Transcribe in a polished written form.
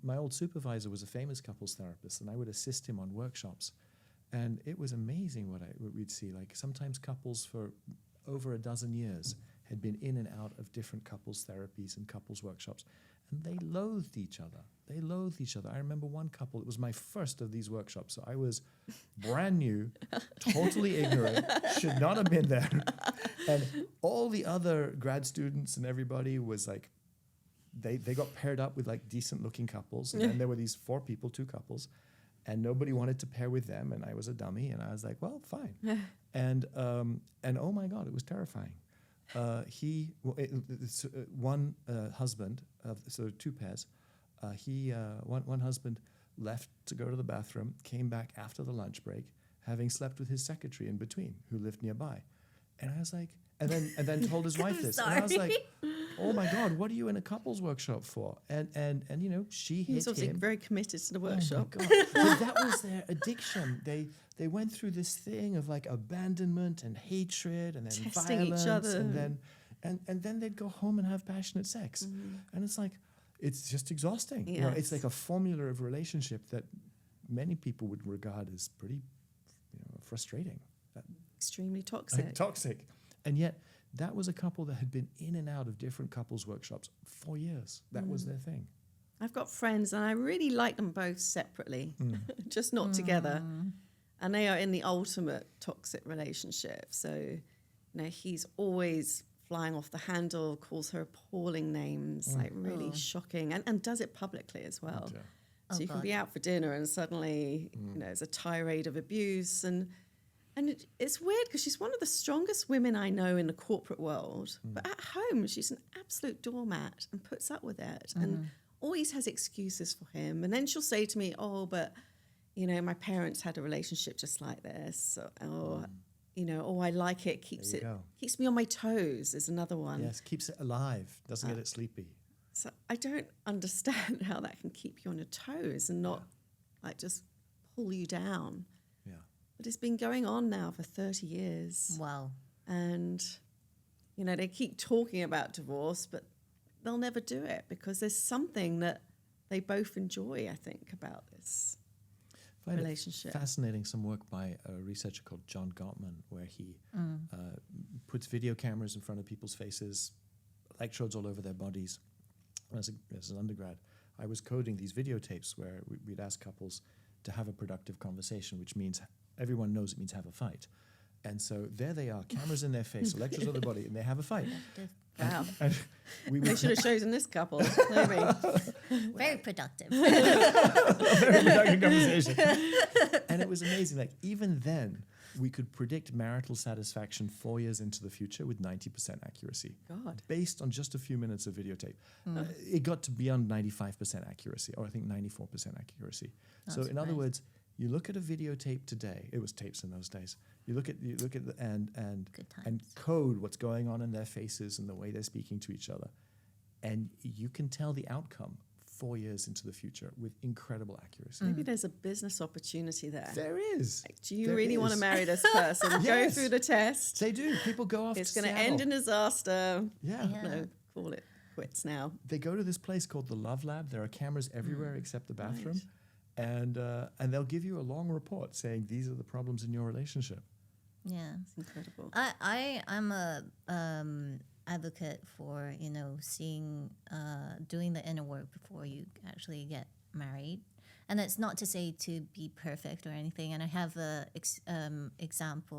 my old supervisor was a famous couples therapist, and I would assist him on workshops. And it was amazing what we'd see. Like sometimes couples for over a dozen years had been in and out of different couples therapies and couples workshops, and they loathed each other. They loathed each other. I remember one couple, it was my first of these workshops, so I was brand new, totally ignorant, should not have been there. And all the other grad students and everybody was like, they got paired up with like decent looking couples, and then there were these 4 people, 2 couples, and nobody wanted to pair with them, and I was a dummy, and I was like, well, fine. And oh my God, it was terrifying. One husband, so 2 pairs, one husband left to go to the bathroom, came back after the lunch break, having slept with his secretary in between, who lived nearby. And I was like, and then told his wife this. And I was like, oh my God, what are you in a couples workshop for? And you know, she hit He's obviously him. very committed to the workshop. Oh my God. But that was their addiction. They went through this thing of like abandonment and hatred and then Testing violence each other. and then they'd go home and have passionate sex. And it's like, it's just exhausting. You know, it's like a formula of relationship that many people would regard as pretty, frustrating. Extremely toxic. Toxic. And yet that was a couple that had been in and out of different couples workshops for years. That was their thing. I've got friends and I really like them both separately, just not together. And they are in the ultimate toxic relationship. So, he's always flying off the handle, calls her appalling names, like really shocking, and does it publicly as well. Yeah. So you can be out for dinner and suddenly, there's a tirade of abuse. And it's weird because she's one of the strongest women I know in the corporate world. But at home, she's an absolute doormat and puts up with it and always has excuses for him. And then she'll say to me, oh, but, my parents had a relationship just like this. I like it, keeps me on my toes is another one. Yes, keeps it alive, doesn't get it sleepy. So I don't understand how that can keep you on your toes and not just pull you down. Yeah. But it's been going on now for 30 years. Wow. And, they keep talking about divorce, but they'll never do it because there's something that they both enjoy, I think, about this relationship. Fascinating, some work by a researcher called John Gottman, where he puts video cameras in front of people's faces, electrodes all over their bodies. As an undergrad, I was coding these videotapes where we'd ask couples to have a productive conversation, which means everyone knows it means have a fight. And so there they are, cameras in their face, electrodes on their body, and they have a fight. Wow. And They should have chosen this couple, maybe. Very productive. Very productive conversation. And it was amazing. Like even then, we could predict marital satisfaction 4 years into the future with 90% accuracy. God. Based on just a few minutes of videotape. It got to beyond 95% accuracy, or I think 94% accuracy. So in other words, you look at a videotape today, it was tapes in those days. You look at and code what's going on in their faces and the way they're speaking to each other. And you can tell the outcome 4 years into the future with incredible accuracy. Maybe there's a business opportunity there. There is. Like, do you really want to marry this person? Go through the test. They do. People go off It's to going to Seattle. end in disaster. Yeah. No, call it quits now. They go to this place called the Love Lab. There are cameras everywhere except the bathroom. Right. And they'll give you a long report saying these are the problems in your relationship. Yeah. It's incredible. I'm a advocate for, seeing, doing the inner work before you actually get married. And it's not to say to be perfect or anything. And I have a example